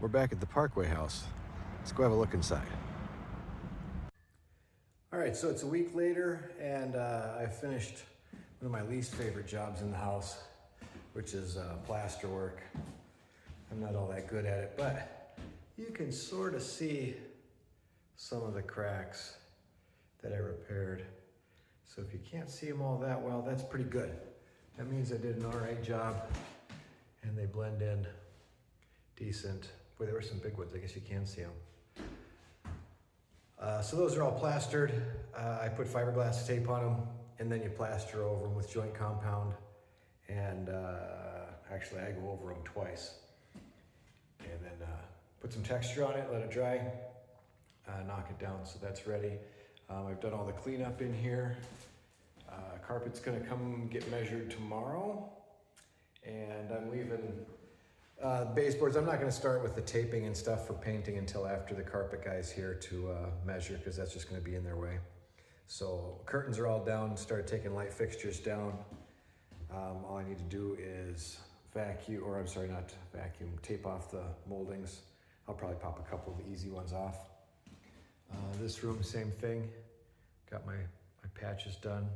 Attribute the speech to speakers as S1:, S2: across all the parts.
S1: We're back at the Parkway house. Let's go have a look inside. All right, so it's a week later, and I finished one of my least favorite jobs in the house, which is plaster work. I'm not all that good at it, but you can sort of see some of the cracks that I repaired. So if you can't see them all that well, that's pretty good. That means I did an all right job, and they blend in decent. Boy, there were some big ones. I guess you can see them. So those are all plastered. I put fiberglass tape on them, and then you plaster over them with joint compound. And actually, I go over them twice. And then put some texture on it, let it dry, knock it down so that's ready. I've done all the cleanup in here. Carpet's gonna come get measured tomorrow. And I'm leaving baseboards. I'm not gonna start with the taping and stuff for painting until after the carpet guy's here to measure, because that's just gonna be in their way. So curtains are all down, started taking light fixtures down. All I need to do is not vacuum, tape off the moldings. I'll probably pop a couple of the easy ones off. This room, same thing. Got my patches done.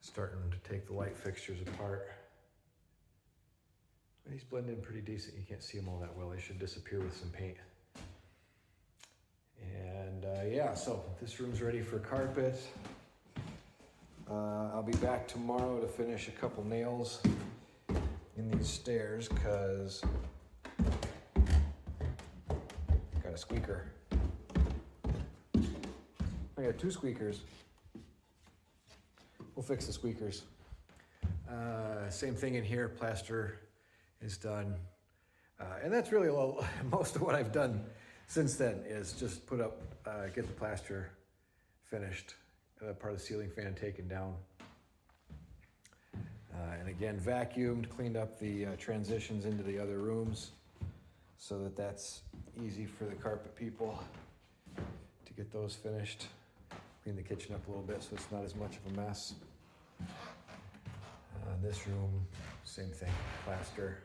S1: Starting to take the light fixtures apart. These blend in pretty decent. You can't see them all that well. They should disappear with some paint. And yeah, so this room's ready for carpet. I'll be back tomorrow to finish a couple nails in these stairs because got a squeaker. I got two squeakers. We'll fix the squeakers. Same thing in here, plaster is done. And that's really most of what I've done since then is just put up, get the plaster finished, part of the ceiling fan taken down. And again, vacuumed, cleaned up the transitions into the other rooms so that that's easy for the carpet people to get those finished. Clean the kitchen up a little bit so it's not as much of a mess. This room, same thing, plaster,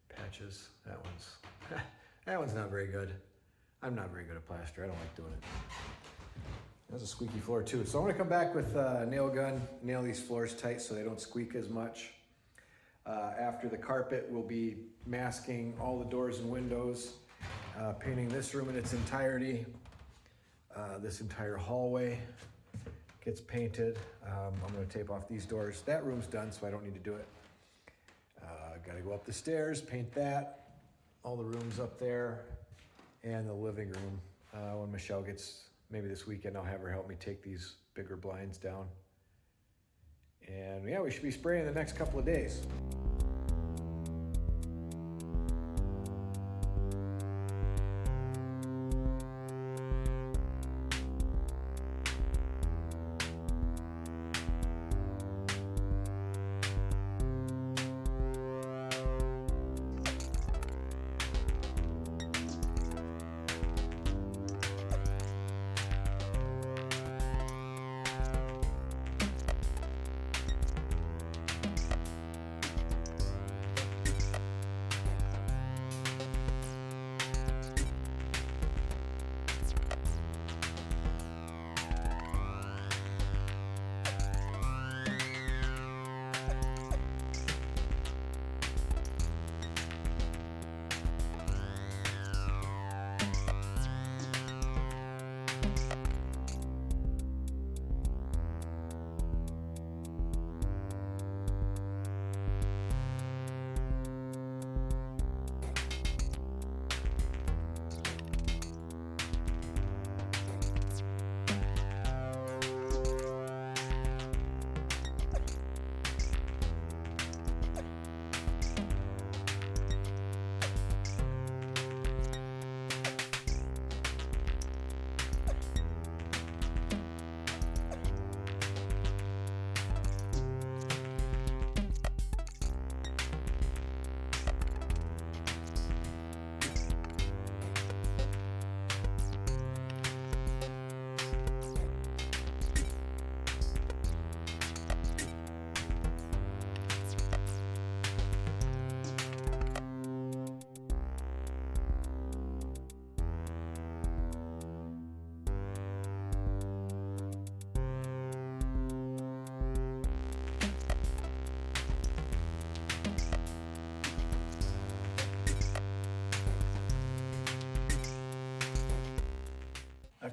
S1: patches. That one's not very good. I'm not very good at plaster. I don't like doing it. There's a squeaky floor too. So I'm gonna come back with a nail gun, nail these floors tight so they don't squeak as much. After the carpet, we'll be masking all the doors and windows, painting this room in its entirety. This entire hallway gets painted. I'm gonna tape off these doors. That room's done, so I don't need to do it. Gotta go up the stairs, paint that, all the rooms up there, and the living room. When Michelle gets, maybe this weekend, I'll have her help me take these bigger blinds down. And yeah, we should be spraying the next couple of days.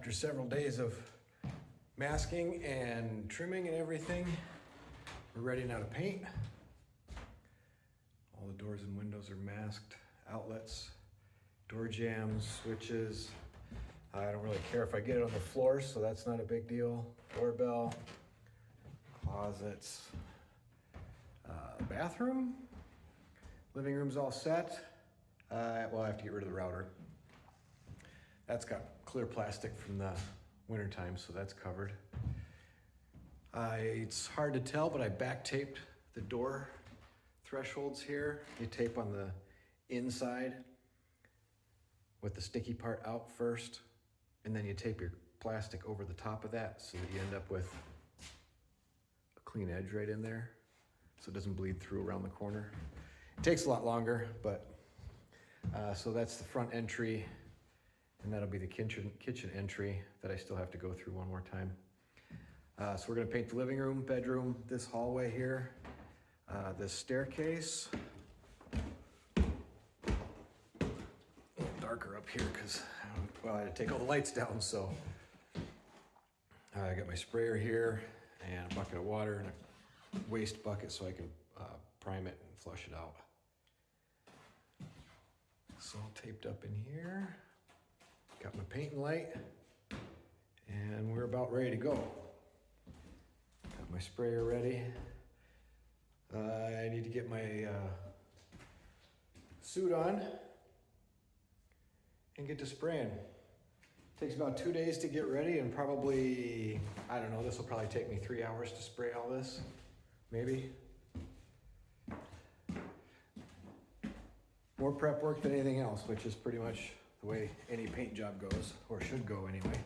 S1: After several days of masking and trimming and everything, we're ready now to paint. All the doors and windows are masked, outlets, door jambs, switches. I don't really care if I get it on the floor, so that's not a big deal. Doorbell, closets, bathroom, living room's all set. Well, I have to get rid of the router. That's got clear plastic from the winter time, so that's covered. It's hard to tell, but I back taped the door thresholds here. You tape on the inside with the sticky part out first, and then you tape your plastic over the top of that so that you end up with a clean edge right in there so it doesn't bleed through around the corner. It takes a lot longer, but so that's the front entry, and that'll be the kitchen entry that I still have to go through one more time. So we're gonna paint the living room, bedroom, this hallway here, this staircase. A little darker up here because, well, I had to take all the lights down, so I got my sprayer here and a bucket of water and a waste bucket so I can prime it and flush it out. It's all taped up in here. Got my painting light, and we're about ready to go. Got my sprayer ready. I need to get my suit on and get to spraying. Takes about 2 days to get ready, and probably, I don't know, this will probably take me 3 hours to spray all this, maybe. More prep work than anything else, which is pretty much the way any paint job goes, or should go anyway.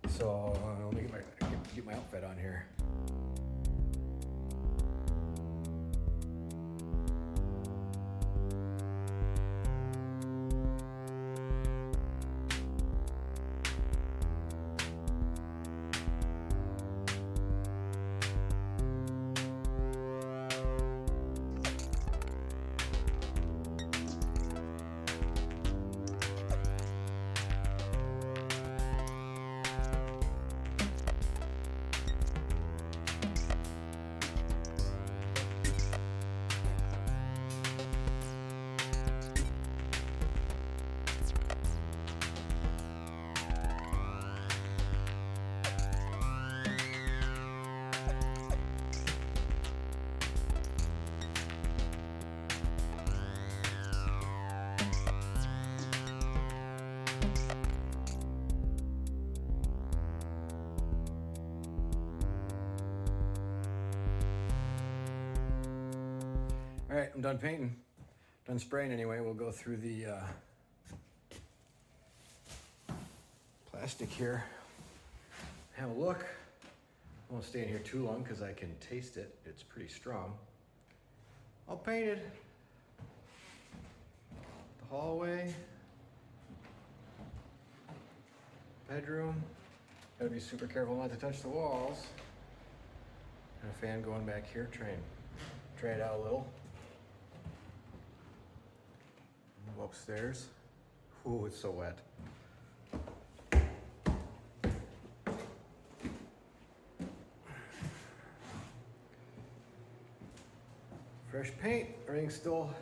S1: So let me get my outfit on here. All right, I'm done painting. Done spraying anyway. We'll go through the plastic here. Have a look. I won't stay in here too long because I can taste it. It's pretty strong. All painted. The hallway. Bedroom. Gotta be super careful not to touch the walls. And a fan going back here. Try it out a little. Go upstairs. Ooh, it's so wet. Fresh paint, everything's still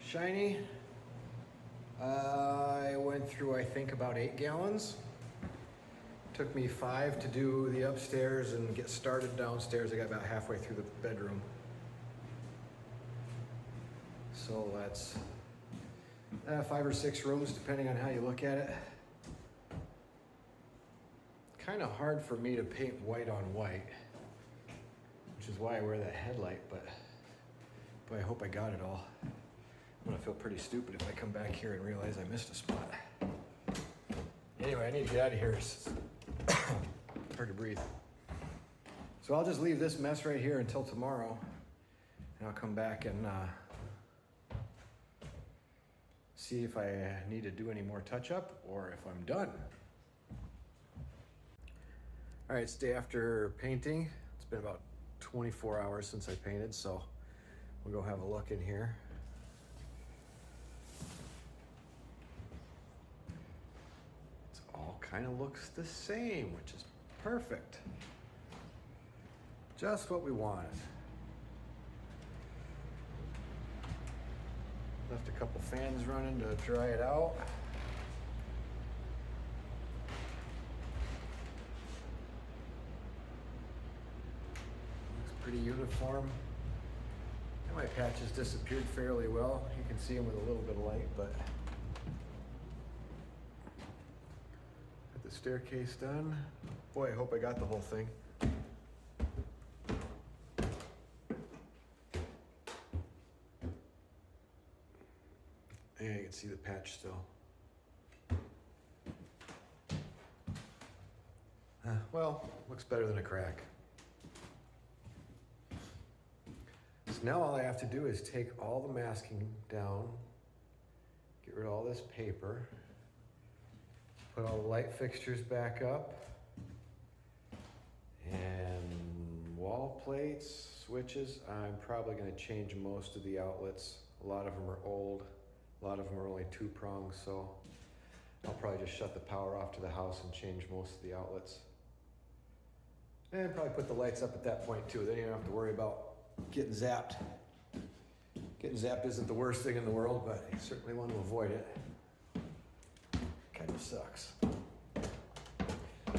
S1: shiny. I went through, I think, about 8 gallons. Took me 5 to do the upstairs and get started downstairs. I got about halfway through the bedroom. So that's 5 or 6 rooms, depending on how you look at it. Kind of hard for me to paint white on white, which is why I wear that headlight, but boy, I hope I got it all. I'm gonna feel pretty stupid if I come back here and realize I missed a spot. Anyway, I need to get out of here. It's hard to breathe. So I'll just leave this mess right here until tomorrow, and I'll come back and see if I need to do any more touch-up or if I'm done. All right, it's day after painting. It's been about 24 hours since I painted, so we'll go have a look in here. kind of looks the same, which is perfect. Just what we wanted. Left a couple fans running to dry it out. Looks pretty uniform. And my patches disappeared fairly well. You can see them with a little bit of light, but got the staircase done. Boy, I hope I got the whole thing. Yeah, you can see the patch still. Well, looks better than a crack. So now all I have to do is take all the masking down, get rid of all this paper, put all the light fixtures back up, and wall plates, switches. I'm probably going to change most of the outlets. A lot of them are old. A lot of them are only 2 prongs, so I'll probably just shut the power off to the house and change most of the outlets. And probably put the lights up at that point too. Then you don't have to worry about getting zapped. Getting zapped isn't the worst thing in the world, but you certainly want to avoid it. Kind of sucks.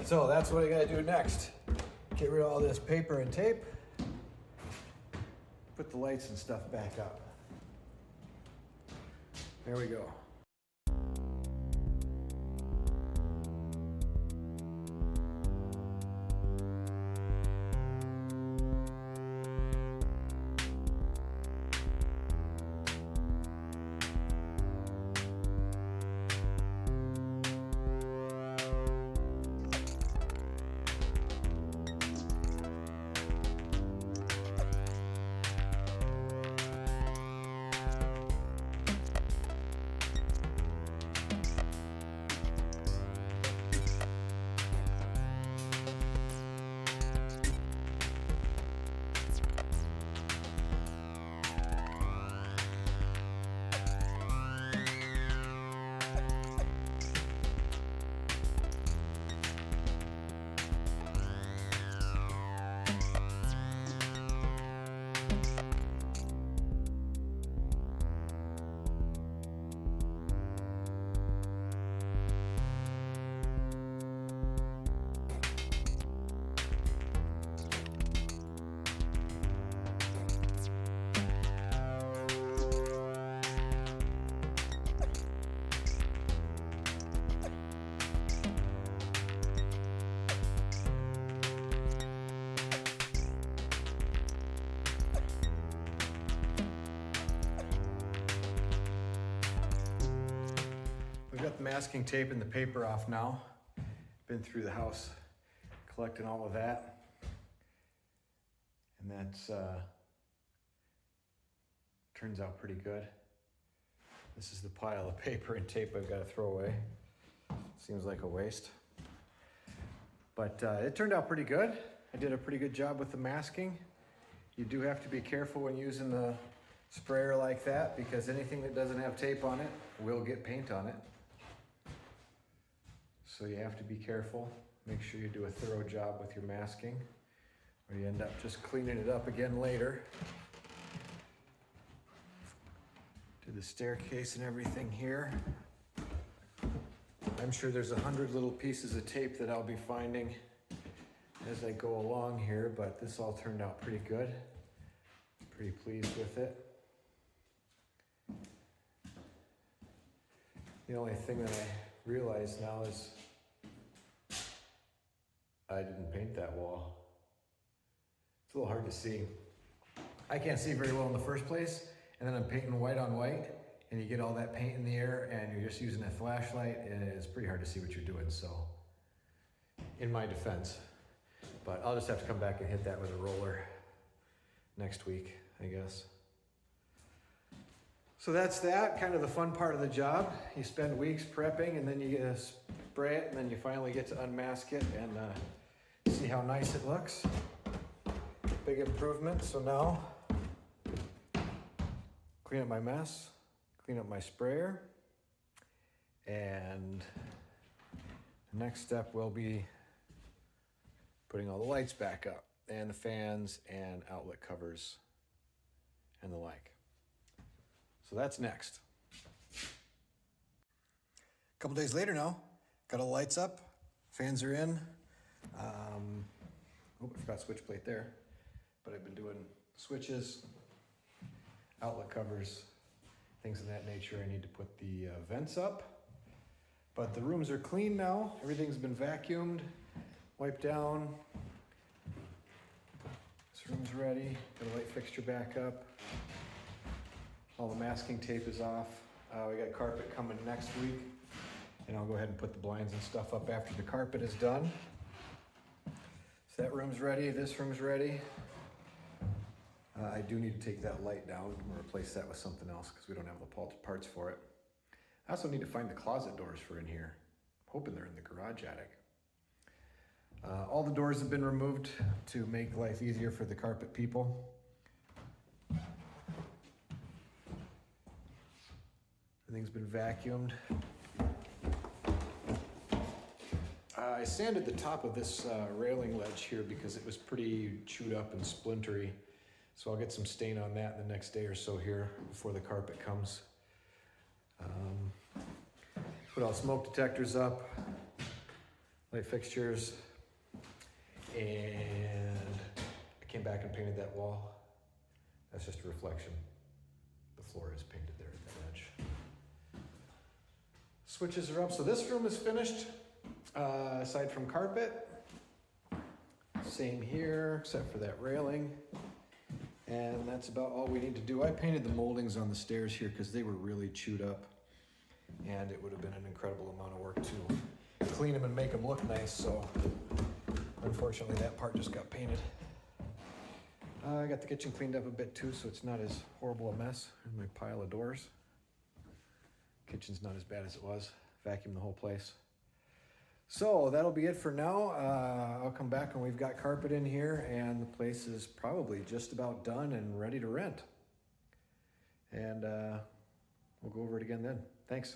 S1: So that's what I gotta do next. Get rid of all this paper and tape. Put the lights and stuff back up. There we go. We've got the masking tape and the paper off now. Been through the house collecting all of that. And that's turns out pretty good. This is the pile of paper and tape I've got to throw away. Seems like a waste. But it turned out pretty good. I did a pretty good job with the masking. You do have to be careful when using the sprayer like that because anything that doesn't have tape on it will get paint on it. So you have to be careful. Make sure you do a thorough job with your masking or you end up just cleaning it up again later. Do the staircase and everything here. I'm sure there's 100 little pieces of tape that I'll be finding as I go along here, but this all turned out pretty good. Pretty pleased with it. The only thing that I realize now is I didn't paint that wall. It's a little hard to see. I can't see very well in the first place, and then I'm painting white on white, and you get all that paint in the air, and you're just using a flashlight, and it's pretty hard to see what you're doing, so in my defense. But I'll just have to come back and hit that with a roller next week, I guess. So that's that, kind of the fun part of the job. You spend weeks prepping, and then you get to spray it, and then you finally get to unmask it and see how nice it looks. Big improvement. So now, clean up my mess, clean up my sprayer, and The next step will be putting all the lights back up and the fans and outlet covers and the like. So that's next. A couple days later now, got all the lights up, fans are in. I forgot switch plate there, but I've been doing switches, outlet covers, things of that nature. I need to put the vents up, but the rooms are clean now. Everything's been vacuumed, wiped down. This room's ready. Got a light fixture back up. All the masking tape is off. We got carpet coming next week, and I'll go ahead and put the blinds and stuff up after the carpet is done. So that room's ready, this room's ready. I do need to take that light down and replace that with something else because we don't have the parts for it. I also need to find the closet doors for in here. I'm hoping they're in the garage attic. All the doors have been removed to make life easier for the carpet people. Everything's been vacuumed. I sanded the top of this railing ledge here because it was pretty chewed up and splintery. So I'll get some stain on that the next day or so here before the carpet comes. Put all smoke detectors up, light fixtures, and I came back and painted that wall. That's just a reflection. The floor is painted there at that edge. Switches are up, so this room is finished. Aside from carpet, same here, except for that railing. And that's about all we need to do. I painted the moldings on the stairs here because they were really chewed up, and it would have been an incredible amount of work to clean them and make them look nice. So unfortunately that part just got painted. I got the kitchen cleaned up a bit too, so it's not as horrible a mess. Here's my pile of doors. Kitchen's not as bad as it was. Vacuumed the whole place. So that'll be it for now. I'll come back when we've got carpet in here and the place is probably just about done and ready to rent. And we'll go over it again then. Thanks.